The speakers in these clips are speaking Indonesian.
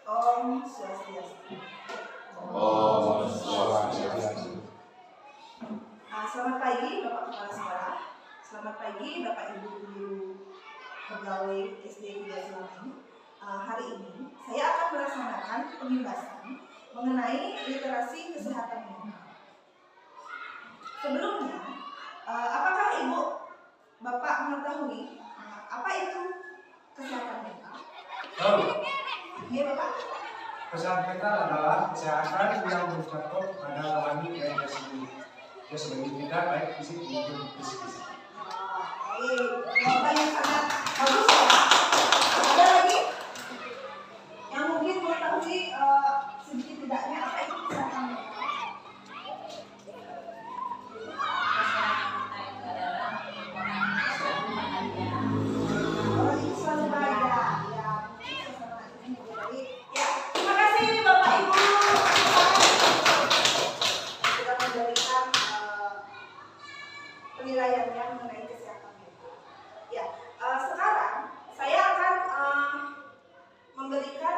Om Swastiastu. Om Swastiastu. Selamat pagi Bapak Kepala Sekolah. Selamat pagi Bapak Ibu Guru Pegawai SD 3 Silangan. Hari ini saya akan melaksanakan pembahasan mengenai literasi kesehatan mental. Sebelumnya, apakah Ibu Bapak mengetahui apa itu kesehatan mental? Tahu. Iya Bapak. Kesehatan mental adalah kesehatan yang bergantung pada rohani dan jasmani. Ya sebagai kita baik fisik maupun psikis. Baik, jawaban yang sangat bagus ya. Ada lagi yang mungkin mengetahui sedikit tidaknya apa itu kesehatan mental? Orang itu selalu bahagia. Ya, mungkin suasana ini jadi. Ya, terima kasih Bapak Ibu. Sudah memberikan penilaiannya mengenai kesehatan mental. Ya, sekarang saya akan memberikan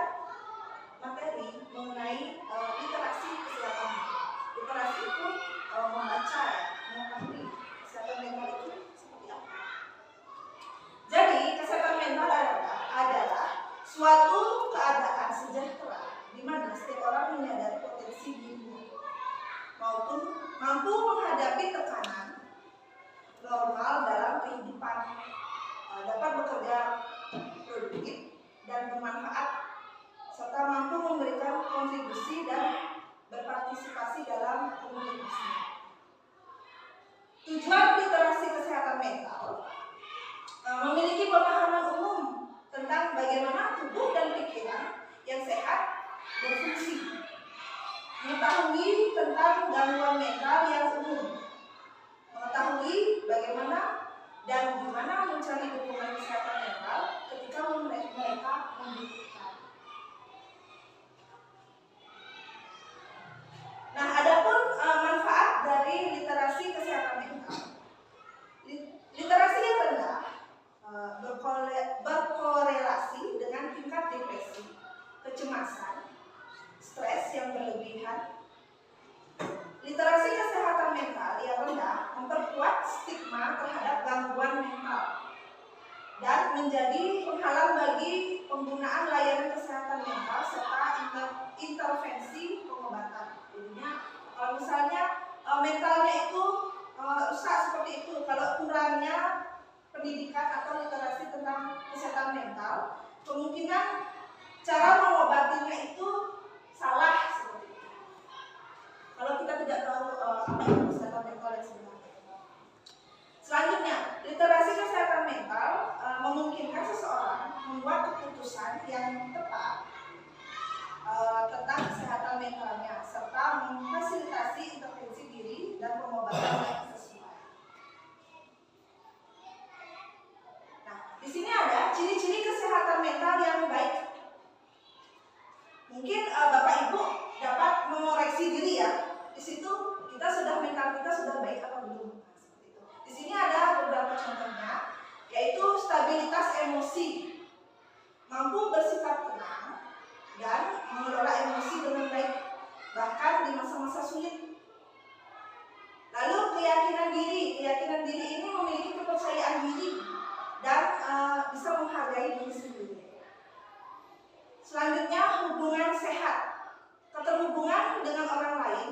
materi mengenai literasi kesehatan mental. Literasi itu membaca, mengetahui kesehatan mental itu seperti apa. Jadi kesehatan mental adalah suatu keadaan sejahtera di mana setiap orang menyadari potensi dirinya maupun mampu menghadapi tekanan normal dalam kehidupan, dapat bekerja produktif dan bermanfaat, serta mampu memberikan kontribusi dan berpartisipasi dalam komunitas. Tujuan literasi kesehatan mental memiliki pemahaman umum tentang bagaimana tubuh dan pikiran yang sehat berfungsi, mengetahui tentang gangguan mental yang umum, mengetahui bagaimana dan gimana mencari dukungan kesehatan mental ketika mereka membutuhkan. Nah, adapun manfaat dari literasi kesehatan mental. Literasi yang rendah berkorelasi dengan tingkat depresi, kecemasan, stres yang berlebihan. Literasi kesehatan mental yang rendah memperkuat stigma terhadap gangguan mental dan menjadi penghalang bagi penggunaan layanan kesehatan mental serta intervensi pengobatan. Jadinya kalau misalnya mentalnya itu rusak seperti itu, kalau kurangnya pendidikan atau literasi tentang kesehatan mental, kemungkinan cara mengobatinya itu salah seperti itu. Kalau kita tidak tahu apa itu kesehatan mental yang sebenarnya. Selanjutnya, literasi kesehatan mental memungkinkan seseorang membuat keputusan yang tepat tentang kesehatan mentalnya serta memfasilitasi intervensi diri dan pengobatan yang sesuai. Nah, di sini ada ciri-ciri kesehatan mental yang baik. Mungkin Bapak Ibu dapat mengoreksi diri ya. Di situ mental kita sudah baik apa belum? Nah, seperti itu. Di sini ada beberapa contohnya, yaitu stabilitas emosi, mampu bersikap tenang dan mengelola emosi dengan baik bahkan di masa-masa sulit. Lalu keyakinan diri ini memiliki kepercayaan diri dan bisa menghargai diri sendiri. Selanjutnya, hubungan sehat, keterhubungan dengan orang lain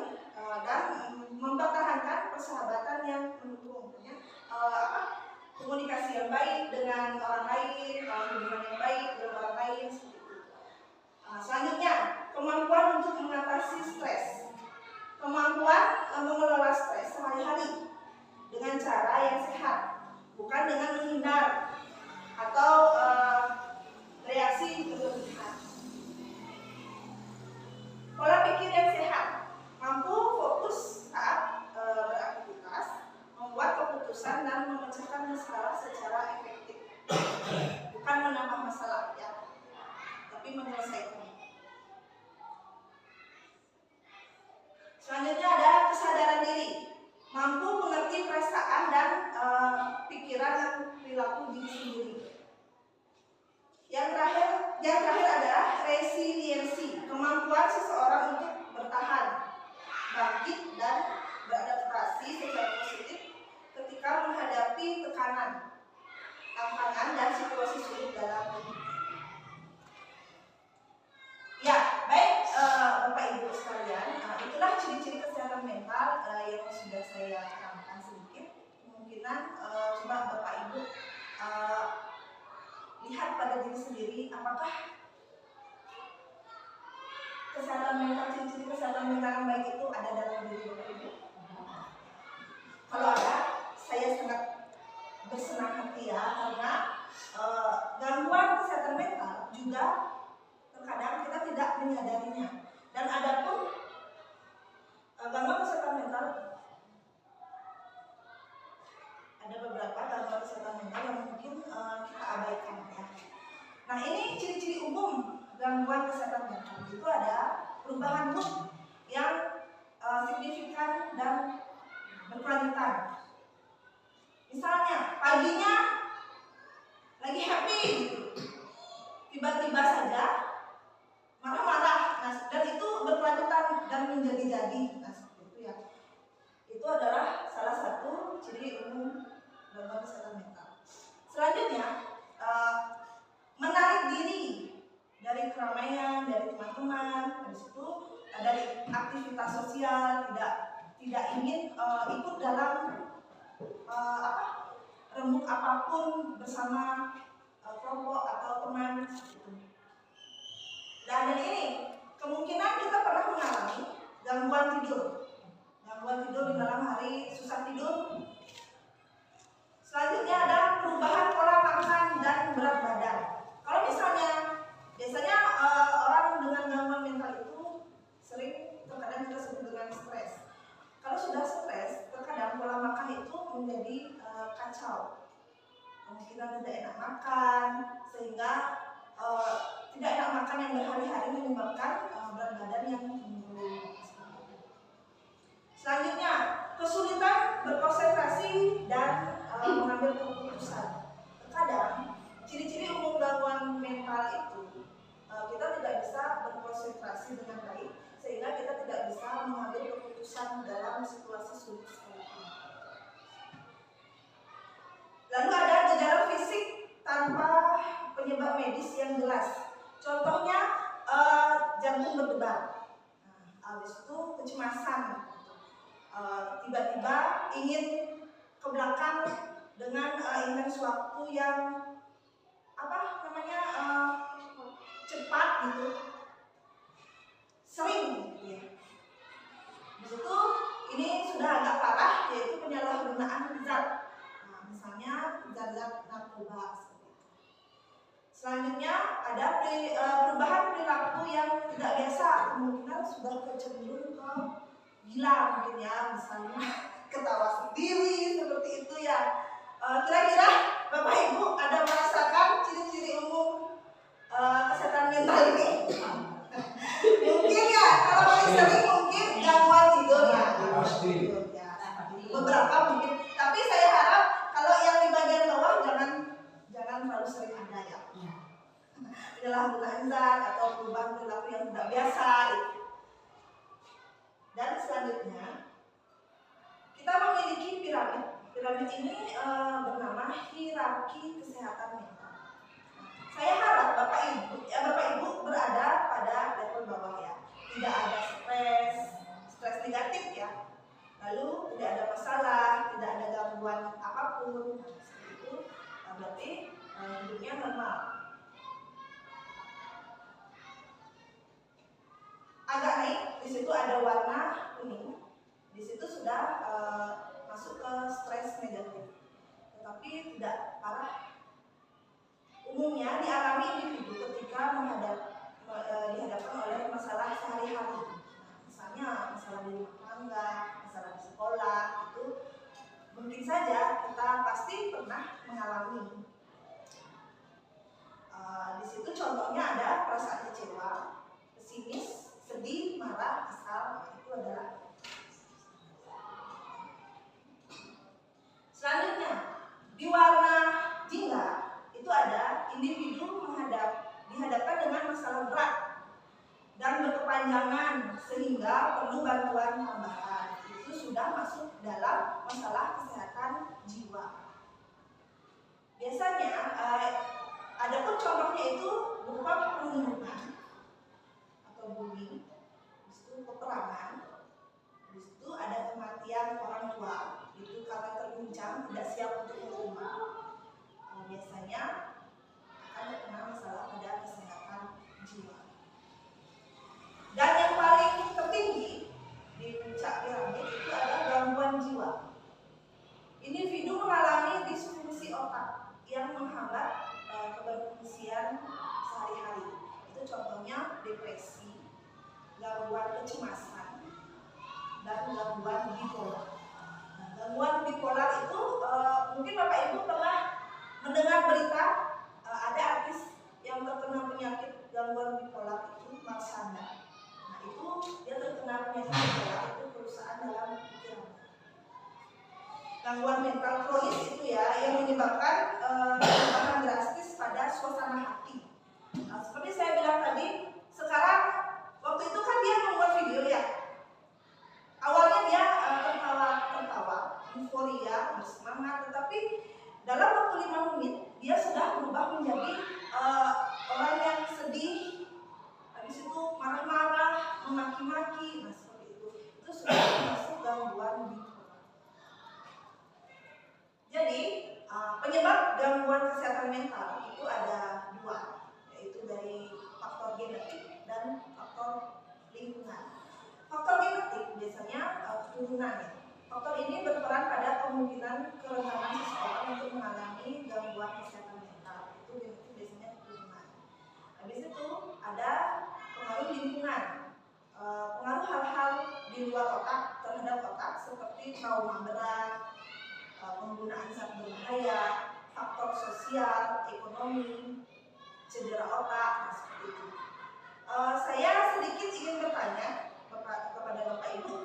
dan mempertahankan persahabatan yang mendukung, komunikasi yang baik dengan orang lain, hubungan yang baik dengan orang lain seperti itu. Selanjutnya, kemampuan untuk mengatasi stres, kemampuan mengelola stres sehari-hari dengan cara yang sehat, bukan dengan menghindar atau reaksi berlebihan. Pola pikir yang sehat, mampu fokus saat beraktivitas, membuat keputusan dan memecahkan masalah secara efektif, bukan menambah masalah ya, tapi menyelesaikan. Selanjutnya ada kesadaran diri, mampu mengerti perasaan dan pikiran dan perilaku diri sendiri. Yang terakhir adalah resiliensi, kemampuan seseorang untuk bertahan, bangkit dan beradaptasi secara positif ketika menghadapi tekanan, tantangan dan situasi sulit dalam hidup. Ya, baik Bapak Ibu sekalian, itulah ciri-ciri kesehatan mental yang sudah saya terangkan sedikit. Kemungkinan coba Bapak Ibu lihat pada diri sendiri, apakah kesehatan mental, ciri-ciri kesehatan mental yang baik itu ada dalam diri Bapak Ibu? Kalau ada, saya sangat bersenang hati ya, karena gangguan kesehatan mental juga terkadang kita tidak menyadarinya. Dan adapun gangguan kesehatan mental, ada beberapa gangguan kesehatan mental yang mungkin kita abaikan ya. Nah, ini ciri-ciri umum gangguan kesehatan mental. Itu ada perubahan mood yang signifikan dan berkelanjutan. Misalnya paginya lagi happy gitu, tiba-tiba saja marah-marah, dan itu berkelanjutan dan menjadi-jadi. Nah, seperti itu ya. Itu adalah salah satu ciri umum gangguan kesehatan mental. Selanjutnya, menarik diri dari keramaian, dari teman-teman, dari situ, dari aktivitas sosial, tidak ingin ikut dalam rembuk apapun bersama kelompok atau teman. Dan ini kemungkinan kita pernah mengalami gangguan tidur di malam hari, susah tidur. Selanjutnya ada perubahan pola makan dan berat badan. Kalau misalnya biasanya orang dengan gangguan mental itu sering terkadang kita sebut dengan stres. Kalau sudah stres, terkadang pola makan itu menjadi kacau. Kemungkinan tidak enak makan, sehingga tidak enak makan yang berhari-hari menyebabkan berat badan yang menurun. Selanjutnya, kesulitan berkonsentrasi dan mengambil keputusan. Terkadang ciri-ciri umum gangguan mental itu kita tidak bisa berkonsentrasi dengan baik, sehingga kita tidak bisa mengambil keputusan dalam situasi sulit sekalipun. Lalu ada gejala fisik tanpa penyebab medis yang jelas. Contohnya jantung berdebar. Habis itu kecemasan. Tiba-tiba ingin ke belakang dengan intens waktu yang cepat gitu, sering ya. Di situ ini sudah agak parah, yaitu penyalahgunaan zat. Misalnya zat-zat narkoba. Selanjutnya ada perubahan perilaku yang tidak biasa, kemungkinan sudah kecenderung ke gila mungkin ya, misalnya ketawa sendiri seperti itu ya. Kira-kira Bapak Ibu ada merasakan ciri-ciri umum kesehatan mental ini? Mungkin ya, kalau paling sering mungkin gangguan tidur ya. Beberapa mungkin, tapi saya harap kalau yang di bagian bawah jangan terlalu sering ada ya. Penyalahgunaan zat atau perubahan perilaku yang tidak biasa itu. Dan selanjutnya kita memiliki piramid. Piramid ini bernama hierarki kesehatan mental. Saya harap Bapak Ibu berada pada level bawah ya. Tidak ada stres negatif ya. Lalu tidak ada masalah, tidak ada gangguan apapun. Seperti itu, berarti hidupnya normal. Agak naik, di situ ada warna kuning. Di situ sudah masuk ke stres negatif, tetapi tidak parah. Umumnya dialami individu ketika dihadapkan oleh masalah sehari-hari. Misalnya masalah di rumah tangga, masalah di sekolah, itu mungkin saja kita pasti pernah mengalami. Di situ contohnya ada perasaan kecewa, pesimis, sedih, marah, kesal. Itu adalah. Selanjutnya di warna jingga itu ada individu menghadapi dalam masalah kesehatan jiwa. Biasanya ada pun contohnya itu berupa perundungan atau bullying, habis itu peperangan, habis itu ada kematian orang tua itu karena terguncang tidak siap untuk menerima. Biasanya akan terkena masalah pada kesehatan jiwa. Dan yang paling tertinggi di puncak piramid itu adalah gangguan jiwa. Individu mengalami disfungsi otak yang menghambat keberfungsian sehari-hari. Itu contohnya depresi, gangguan kecemasan, dan gangguan bipolar. Nah, gangguan bipolar itu mungkin Bapak Ibu pernah mendengar berita ada artis yang terkena penyakit gangguan bipolar itu Marshanda. Nah itu dia terkena penyakit bipolar itu kerusakan dalam pikiran. Gangguan mental kronis itu ya yang menyebabkan perubahan drastis pada suasana hati. Nah, seperti saya bilang tadi, sekarang waktu itu kan dia membuat video ya. Awalnya dia tertawa, euforia, bersemangat, tetapi dalam waktu 5 menit dia sudah berubah menjadi orang yang sedih, habis itu marah-marah, memaki-maki, nah seperti itu. Itu sudah termasuk gangguan bipolar. Jadi penyebab gangguan kesehatan mental itu ada 2, yaitu dari faktor genetik dan faktor lingkungan. Faktor genetik biasanya keturunan ya. Faktor ini berperan pada kemungkinan kerentanan seseorang untuk mengalami gangguan kesehatan mental. Itu biasanya keturunan. Habis itu ada pengaruh lingkungan. Pengaruh hal-hal di luar otak terhadap otak seperti trauma berat, penggunaan zat berbahaya, faktor sosial, ekonomi, cedera otak, nah seperti itu. Saya sedikit ingin bertanya kepada Bapak Ibu,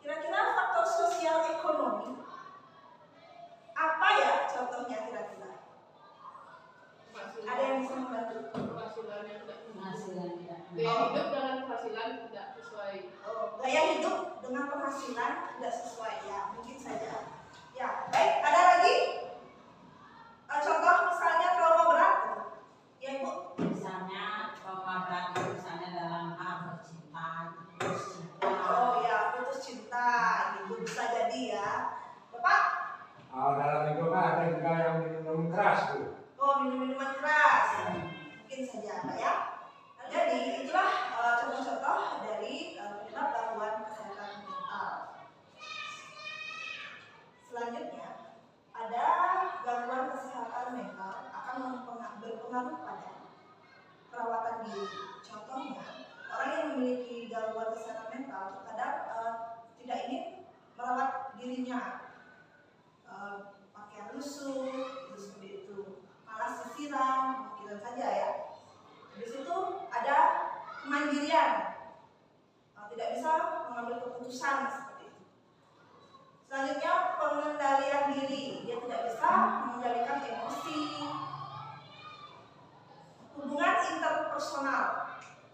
kira-kira faktor sosial ekonomi apa ya contohnya kira-kira? Ada yang bisa membantu? Penghasilan yang tidak gaya hidup dengan penghasilan tidak sesuai. Gaya hidup dengan penghasilan tidak sesuai ya, mungkin saja. Ya, baik. Ada lagi? Contoh misalnya trauma berat, ya Ibu? Misalnya trauma berat misalnya dalam hal bercinta, putus cinta. Oh ya, putus cinta, gitu bisa jadi ya. Bapak? Dalam itu kan ada juga yang minum keras tuh. Oh, minum-minuman keras. Mungkin saja, Pak ya. Nah, jadi itulah contoh-contoh dari penyebab gangguan kesehatan mental. Selanjutnya, ada gangguan kesehatan mental akan berpengaruh pada perawatan diri. Contohnya, orang yang memiliki gangguan kesehatan mental terkadang tidak ingin merawat dirinya, pakaian lusuh, itu seperti itu, malas sisiran, mungkin saja ya. Di situ ada kemandirian, tidak bisa mengambil keputusan seperti itu. Selanjutnya pengendalian diri, dia tidak bisa mengendalikan emosi, hubungan interpersonal,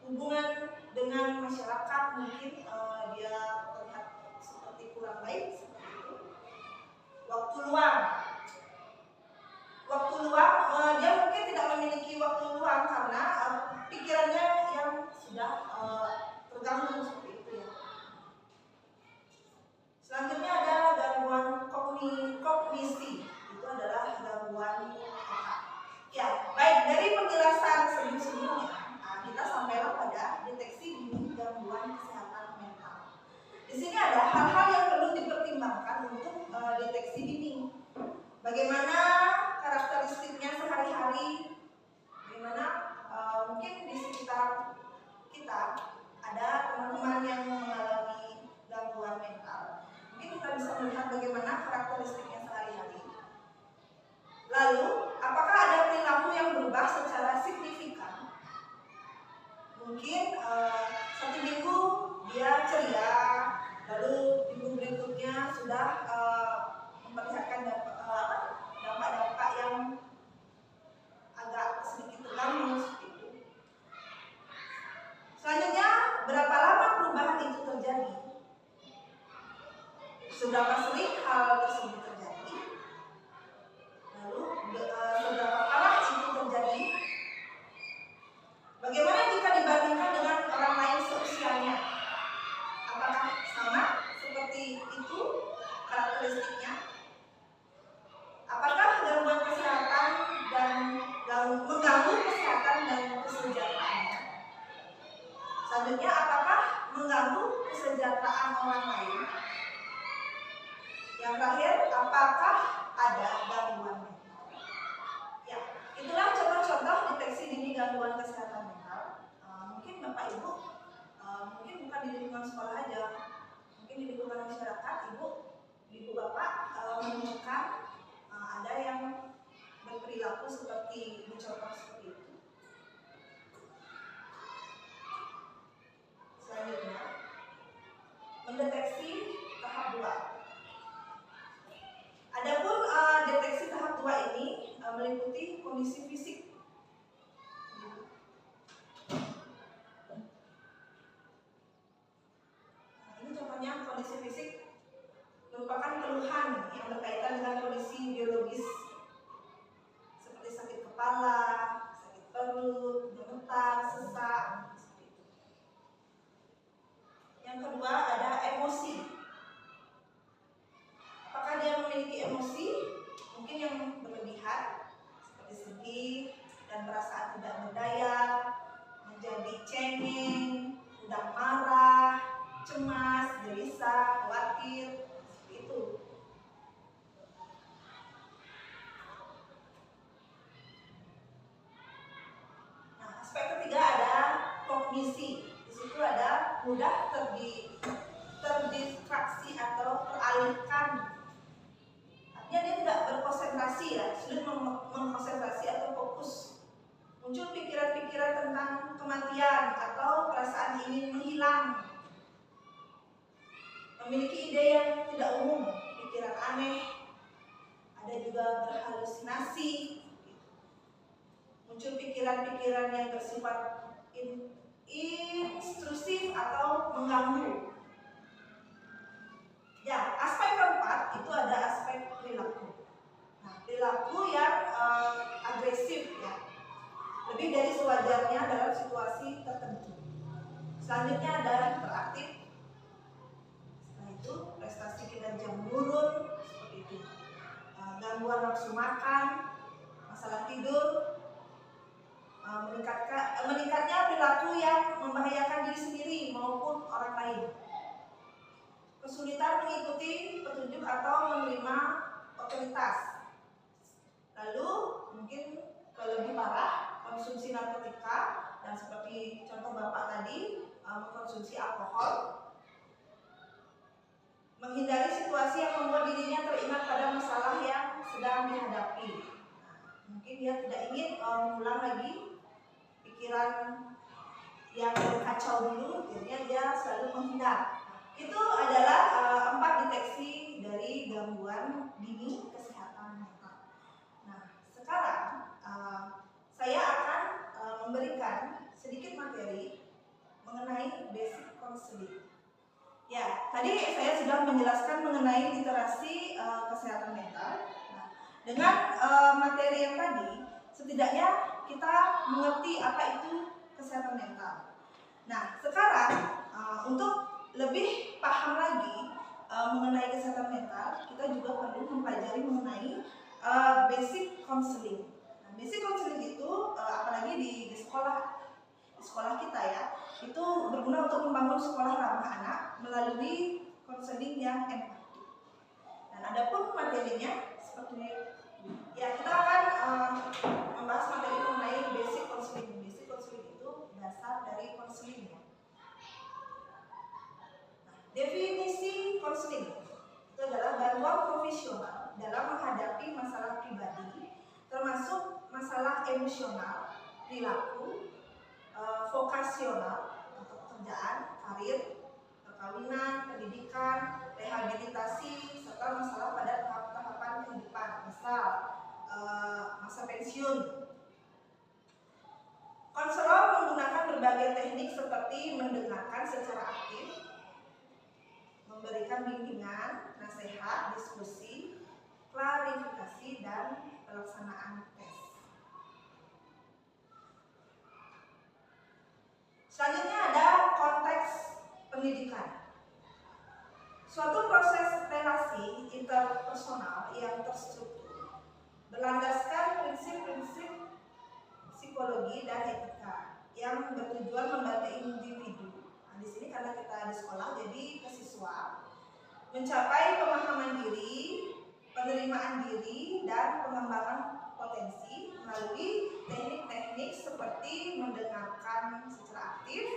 hubungan dengan masyarakat mungkin dia terlihat seperti kurang baik seperti itu. Waktu luang, dia mungkin tidak memiliki waktu luang karena pikirannya yang sudah terganggu seperti itu ya. Selanjutnya ada gangguan kognisi, itu adalah gangguan otak. Ya, baik dari penjelasan sebelumnya, kita sampailah pada deteksi dini gangguan kesehatan mental. Di sini ada hal-hal yang perlu dipertimbangkan untuk deteksi dini. Bagaimana karakteristiknya sehari-hari, bagaimana mungkin di sekitar kita ada teman-teman yang mengalami gangguan mental. Mungkin kita bisa melihat bagaimana karakteristiknya sehari-hari. Lalu, apakah ada perilaku yang berubah secara signifikan? Mungkin 1 minggu dia ceria, lalu minggu berikutnya sudah memperlihatkan dampak bukan di lingkungan sekolah aja, mungkin di lingkungan masyarakat, ibu bapak menemukan ada yang berperilaku seperti mencontoh seperti itu. Selanjutnya, mendeteksi tahap 2. Adapun deteksi tahap 2 ini meliputi kondisi fisik. Ini contohnya kondisi fisik merupakan keluhan yang berkaitan dengan kondisi biologis seperti sakit kepala, sakit perut, gemetar, sesak, seperti itu. Yang kedua ada emosi. Apakah dia memiliki emosi? Mungkin yang berlebihan seperti sedih dan perasaan tidak berdaya, menjadi cengeng, mudah marah, cemas, gelisah, khawatir, seperti itu. Nah, aspek ketiga ada kognisi. Di situ ada mudah terdistraksi atau teralihkan. Artinya dia tidak berkonsentrasi ya, sulit mengkonsentrasi atau fokus. Muncul pikiran-pikiran tentang kematian atau perasaan ingin menghilang. Memiliki ide yang tidak umum, pikiran aneh, ada juga berhalusinasi. Muncul pikiran-pikiran yang bersifat intrusif atau mengganggu. Ya, aspek keempat itu ada aspek perilaku. Nah, perilaku yang agresif ya, lebih dari sewajarnya dalam situasi tertentu. Selanjutnya ada hiperaktif. Setelah itu prestasi kinerja menurun seperti itu. Gangguan nafsu makan, masalah tidur, meningkatnya perilaku yang membahayakan diri sendiri maupun orang lain. Kesulitan mengikuti petunjuk atau menerima otoritas. Lalu mungkin lebih parah, konsumsi narkotika dan seperti contoh Bapak tadi, mengkonsumsi alkohol. Menghindari situasi yang membuat dirinya teringat pada masalah yang sedang dihadapi. Mungkin dia tidak ingin mengulang lagi pikiran yang kacau dulu, jadinya dia selalu menghindar. Itu adalah 4 deteksi dari gangguan dini kesehatan mental. Nah, sekarang saya akan memberikan sedikit materi mengenai basic counseling. Ya, tadi saya sudah menjelaskan mengenai literasi kesehatan mental. Nah, dengan materi yang tadi, setidaknya kita mengerti apa itu kesehatan mental. Nah, sekarang untuk lebih paham lagi mengenai kesehatan mental, kita juga perlu mempelajari mengenai basic counseling. Nah, basic counseling itu apalagi di sekolah kita ya, itu berguna untuk membangun sekolah ramah anak melalui counseling yang empati. Dan adapun materinya seperti ya, kita akan membahas materi mengenai basic counseling. Basic counseling itu dasar dari counseling. Definisi konseling itu adalah bantuan profesional dalam menghadapi masalah pribadi, termasuk masalah emosional, perilaku, vokasional untuk pekerjaan, karir, perkawinan, pendidikan, rehabilitasi, serta masalah pada tahap-tahapan kehidupan, misal masa pensiun. Konselor menggunakan berbagai teknik seperti mendengarkan secara aktif, memberikan bimbingan, nasihat, diskusi, klarifikasi, dan pelaksanaan tes. Selanjutnya ada konteks pendidikan. Suatu proses relasi interpersonal yang terstruktur berlandaskan prinsip-prinsip psikologi dan etika yang bertujuan membantu individu. Di sini karena kita di sekolah, jadi ke siswa mencapai pemahaman diri, penerimaan diri, dan pengembangan potensi melalui teknik-teknik seperti mendengarkan secara aktif,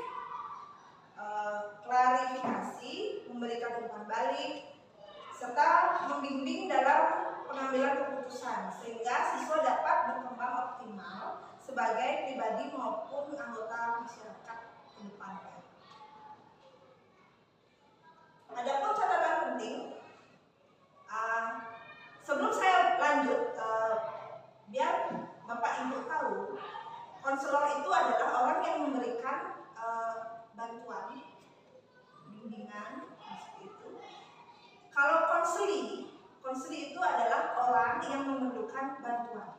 klarifikasi, memberikan umpan balik, serta membimbing dalam pengambilan keputusan sehingga siswa dapat berkembang optimal sebagai pribadi maupun anggota masyarakat ke depannya. Adapun catatan penting, sebelum saya lanjut, biar Bapak Ibu tahu, konselor itu adalah orang yang memberikan bantuan, bimbingan, seperti itu. Kalau konseli itu adalah orang yang memerlukan bantuan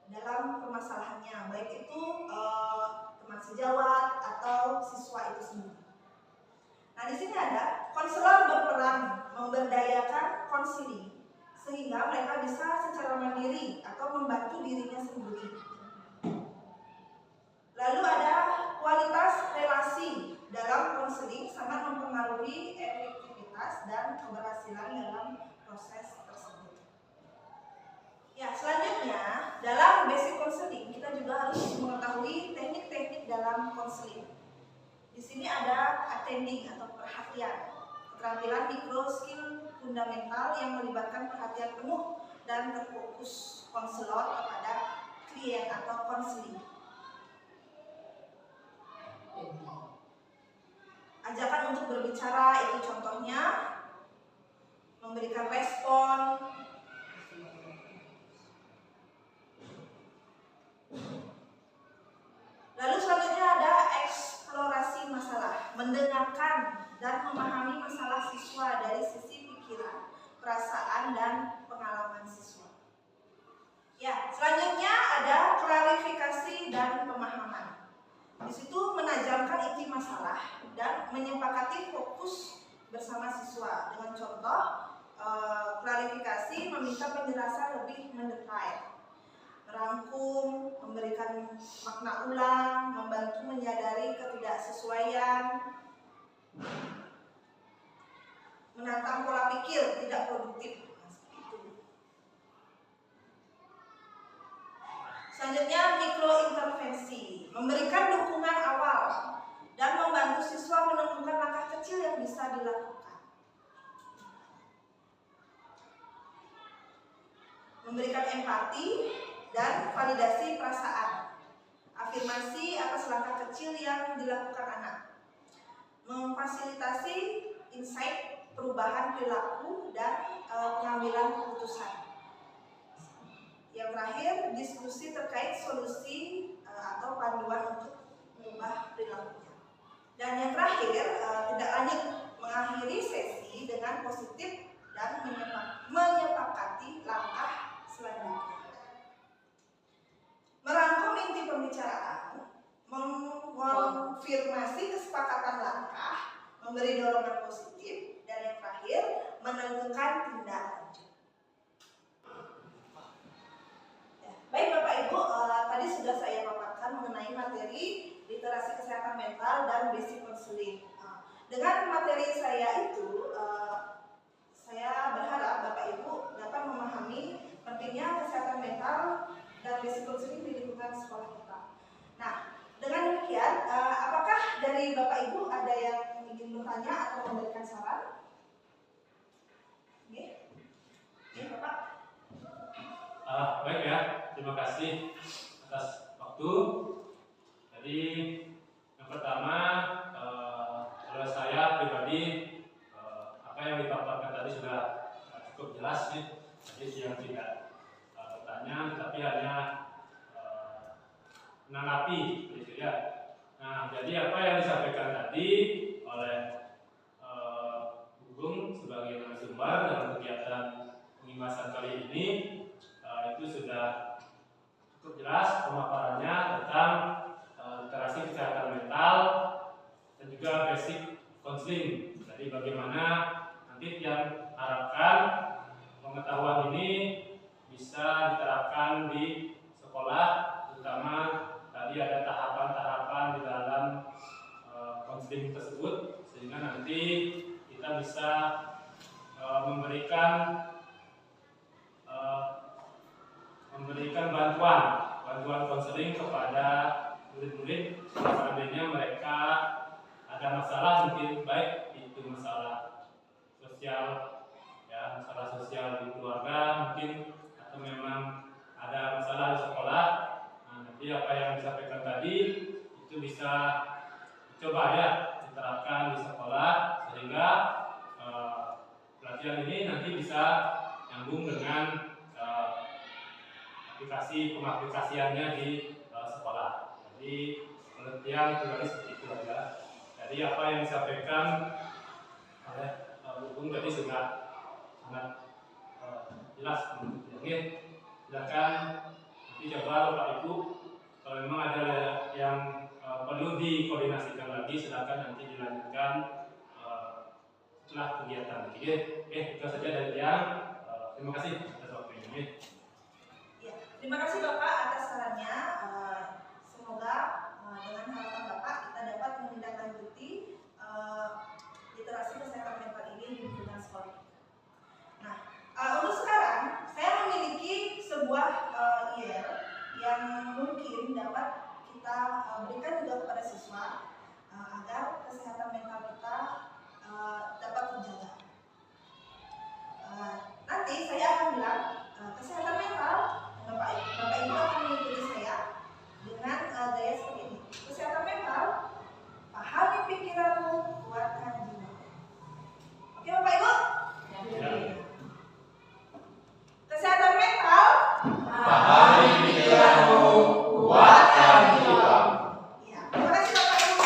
dalam permasalahannya, baik itu teman sejawat atau siswa itu sendiri. Nah, di sini ada konselor berperan memberdayakan konsili sehingga mereka bisa secara mandiri atau membantu dirinya sendiri. Lalu ada kualitas relasi dalam konseling sangat mempengaruhi efektivitas dan keberhasilan dalam proses tersebut. Ya, selanjutnya dalam basic counseling kita juga harus mengetahui teknik-teknik dalam konseling. Di sini ada attending atau perhatian, keterampilan micro skill fundamental yang melibatkan perhatian penuh dan terfokus konselor kepada klien atau konseling. Ajakan untuk berbicara itu contohnya memberikan respon, lalu selanjutnya ada eksplorasi masalah, mendengarkan dan memahami masalah siswa dari sisi pikiran, perasaan, dan pengalaman siswa. Ya, selanjutnya ada klarifikasi dan pemahaman. Di situ menajamkan inti masalah dan menyepakati fokus bersama siswa. Dengan contoh, klarifikasi meminta penjelasan lebih mendetail, merangkum, memberikan makna ulang, membantu menyadari ketidaksesuaian, menantang pola pikir tidak produktif. Selanjutnya mikrointervensi, memberikan dukungan awal dan membantu siswa menemukan langkah kecil yang bisa dilakukan. Memberikan empati dan validasi perasaan, afirmasi atas langkah kecil yang dilakukan anak, memfasilitasi insight perubahan perilaku dan pengambilan keputusan. Yang terakhir, diskusi terkait solusi atau panduan untuk mengubah perilakunya. Dan yang terakhir, tidak lanjut, mengakhiri sesi dengan positif dan menyepakati langkah selanjutnya. Merangkum inti pembicaraan, mengkonfirmasi kesepakatan langkah, memberi dorongan positif, dan yang terakhir, menentukan tindak lanjut. Baik Bapak Ibu, tadi sudah saya paparkan mengenai materi literasi kesehatan mental dan basic counseling. Dengan materi saya itu, saya berharap Bapak Ibu dapat memahami pentingnya kesehatan mental dan basic counseling di lingkungan sekolah kita. Nah, dengan demikian, apakah dari Bapak Ibu ada yang ingin bertanya atau memberikan saran? Oke, Bapak. Baik ya, terima kasih atas waktu. Jadi yang pertama, kalau saya pribadi, apa yang dipaparkan tadi sudah cukup jelas nih. Jadi yang tidak bertanya, tetapi hanya menanggapi, gitu ya. Nah, jadi apa yang disampaikan tadi oleh Gugum sebagai narasumber dalam kegiatan pengimasan kali ini, itu sudah cukup jelas pemaparannya tentang literasi kesehatan mental dan juga basic counseling. Jadi bagaimana nanti yang harapkan pengetahuan ini bisa diterapkan di sekolah, terutama tadi ada tahapan-tahapan di dalam counseling tersebut, sehingga nanti kita bisa memberikan bantuan konseling kepada murid-murid seandainya mereka ada masalah mungkin baik itu masalah sosial ya, masalah sosial di keluarga mungkin, atau memang ada masalah di sekolah. Nah, nanti apa yang disampaikan tadi itu bisa coba ya diterapkan di sekolah sehingga pelatihan ini nanti bisa nyambung dengan pengaplikasiannya di sekolah. Jadi pengertian pribadi seperti itu aja. Jadi apa yang disampaikan oleh Bung tadi sudah sangat jelas. Oke, silakan nanti coba Bapak Ibu kalau memang ada yang perlu dikoordinasikan lagi, silakan nanti dilanjutkan setelah kegiatan. Oke, itu saja dari yang. Terima kasih atas waktunya. Ya, terima kasih Bapak atas sarannya. Semoga dengan harapan Bapak kita dapat menindaklanjuti literasi kesehatan mental ini di lingkungan sekolah. Nah, untuk sekarang saya memiliki sebuah IEL yang mungkin dapat kita berikan juga kepada siswa agar kesehatan mental kita dapat terjaga. Nanti saya akan bilang kesehatan mental, Bapak Ibu akan mengikuti saya dengan gaya seperti ini. Kesehatan mental, pahami pikiranmu, kuatkan jiwa. Oke Bapak Ibu? Ya. Kesehatan mental, Pahami pikiranmu, kuatkan jiwa. ya, terima kasih Bapak Ibu.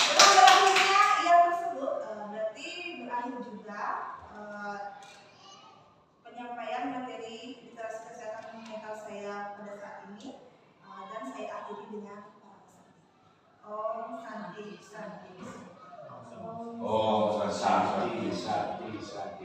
Dengan berakhirnya IEL tersebut berarti berakhir juga penyampaian materi literasi kesehatan mental saya pada saat ini, dan saya akhiri dengan para peserta. Om Santi Santi. Om Santi. Santi.